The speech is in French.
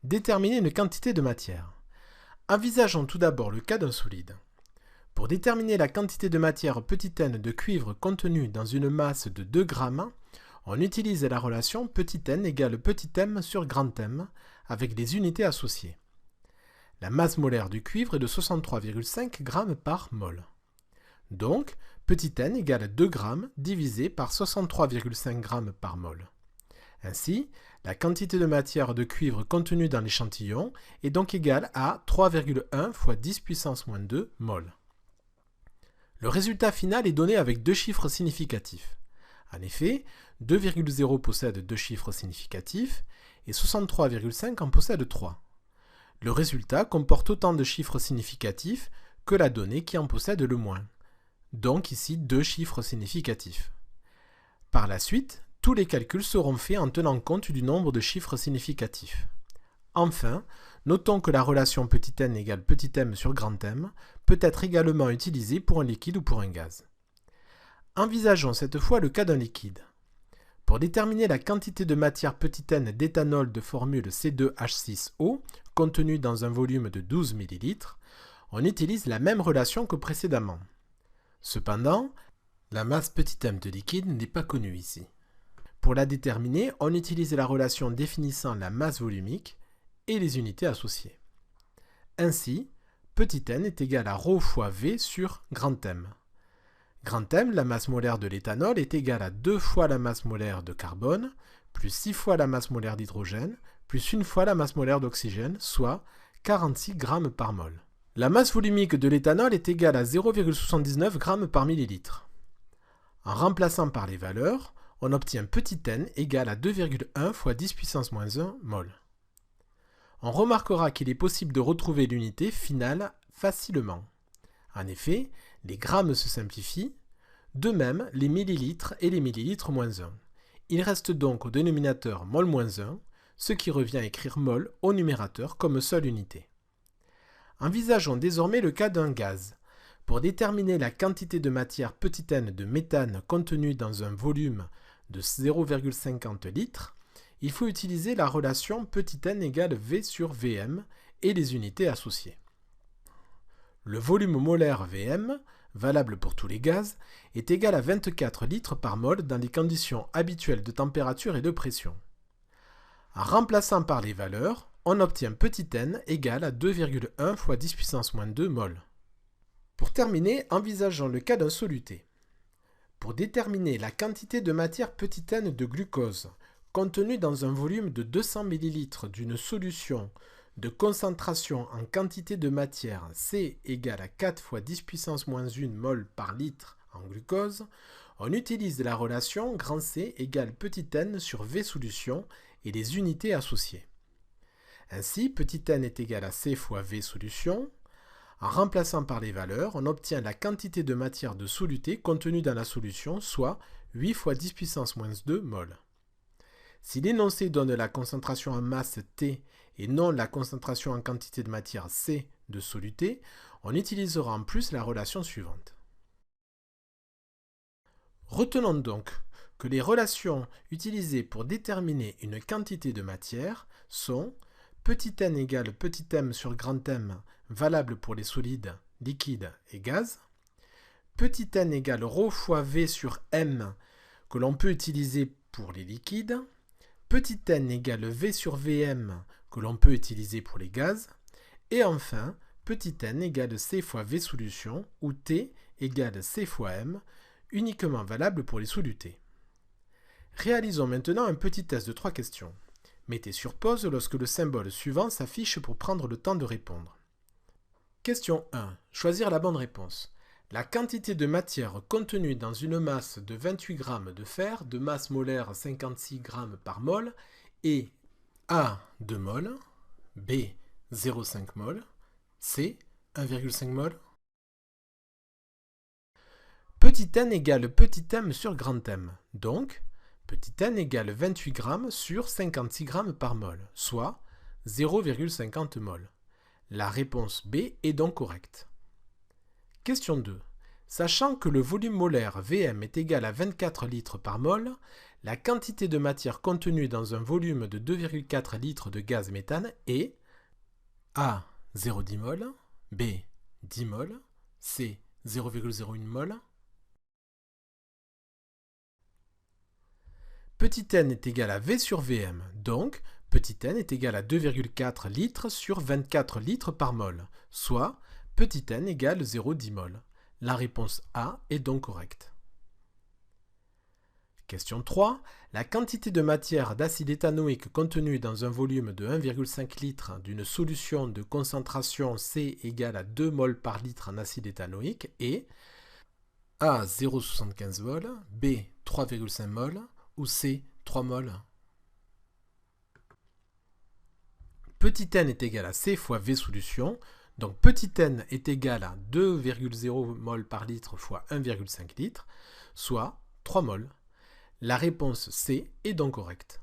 Déterminer une quantité de matière. Envisageons tout d'abord le cas d'un solide. Pour déterminer la quantité de matière petit n de cuivre contenue dans une masse de 2 grammes, on utilise la relation petit n égale petit m sur grand M avec les unités associées. La masse molaire du cuivre est de 63,5 g par mol. Donc, petit n égale 2 g divisé par 63,5 g par mol. Ainsi, la quantité de matière de cuivre contenue dans l'échantillon est donc égale à 3,1 fois 10 puissance moins 2 mol. Le résultat final est donné avec deux chiffres significatifs. En effet, 2,0 possède deux chiffres significatifs et 63,5 en possède 3. Le résultat comporte autant de chiffres significatifs que la donnée qui en possède le moins. Donc ici deux chiffres significatifs. Par la suite, tous les calculs seront faits en tenant compte du nombre de chiffres significatifs. Enfin, notons que la relation petit n égale petit m sur grand M peut être également utilisée pour un liquide ou pour un gaz. Envisageons cette fois le cas d'un liquide. Pour déterminer la quantité de matière petit n d'éthanol de formule C2H6O contenu dans un volume de 12 ml, on utilise la même relation que précédemment. Cependant, la masse petit m de liquide n'est pas connue ici. Pour la déterminer, on utilise la relation définissant la masse volumique et les unités associées. Ainsi, petit n est égal à ρ fois V sur grand M. Grand M, la masse molaire de l'éthanol, est égale à 2 fois la masse molaire de carbone, plus 6 fois la masse molaire d'hydrogène, plus 1 fois la masse molaire d'oxygène, soit 46 g par mol. La masse volumique de l'éthanol est égale à 0,79 g par millilitre. En remplaçant par les valeurs, on obtient petit n égal à 2,1 fois 10 puissance moins 1 mol. On remarquera qu'il est possible de retrouver l'unité finale facilement. En effet, les grammes se simplifient, de même les millilitres et les millilitres moins 1. Il reste donc au dénominateur mol moins 1, ce qui revient à écrire mol au numérateur comme seule unité. Envisageons désormais le cas d'un gaz. Pour déterminer la quantité de matière petit n de méthane contenue dans un volume de 0,50 litres, il faut utiliser la relation petit n égale V sur Vm et les unités associées. Le volume molaire Vm, valable pour tous les gaz, est égal à 24 litres par mol dans les conditions habituelles de température et de pression. En remplaçant par les valeurs, on obtient petit n égal à 2,1 fois 10 puissance moins 2 mol. Pour terminer, envisageons le cas d'un soluté. Pour déterminer la quantité de matière petit n de glucose contenue dans un volume de 200 ml d'une solution de concentration en quantité de matière C égale à 4 fois 10 puissance moins 1 mol par litre en glucose, on utilise la relation grand C égale petit n sur V solution et les unités associées. Ainsi, petit n est égal à C fois V solution. En remplaçant par les valeurs, on obtient la quantité de matière de soluté contenue dans la solution, soit 8 fois 10 puissance moins 2 mol. Si l'énoncé donne la concentration en masse T et non la concentration en quantité de matière C de soluté, on utilisera en plus la relation suivante. Retenons donc que les relations utilisées pour déterminer une quantité de matière sont petit n égale petit m sur grand M, valable pour les solides, liquides et gaz, petit n égale ρ fois V sur M, que l'on peut utiliser pour les liquides, petit n égale V sur Vm, que l'on peut utiliser pour les gaz, et enfin, petit n égale C fois V solution, où T égale C fois M, uniquement valable pour les solutés. Réalisons maintenant un petit test de 3 questions. Mettez sur pause lorsque le symbole suivant s'affiche pour prendre le temps de répondre. Question 1. Choisir la bonne réponse. La quantité de matière contenue dans une masse de 28 g de fer de masse molaire 56 g par mol est A 2 mol, B 0,5 mol, C 1,5 mol. Petit n égale petit m sur grand M, donc petit n égale 28 g sur 56 g par mol, soit 0,50 mol. La réponse B est donc correcte. Question 2. Sachant que le volume molaire Vm est égal à 24 litres par mol, La quantité de matière contenue dans un volume de 2,4 litres de gaz méthane est A. 0,10 mol, B. 10 mol, C. 0,01 mol. Petit n est égal à V sur Vm, donc petit n est égal à 2,4 litres sur 24 litres par mol, soit petit n égale 0,10 mol. La réponse A est donc correcte. Question 3. La quantité de matière d'acide éthanoïque contenue dans un volume de 1,5 litre d'une solution de concentration C égale à 2 mol par litre en acide éthanoïque est A. 0,75 mol, B. 3,5 mol ou C. 3 mol. Petit n est égal à C fois V solution, donc petit n est égal à 2,0 mol par litre fois 1,5 litre, soit 3 mol. La réponse C est donc correcte.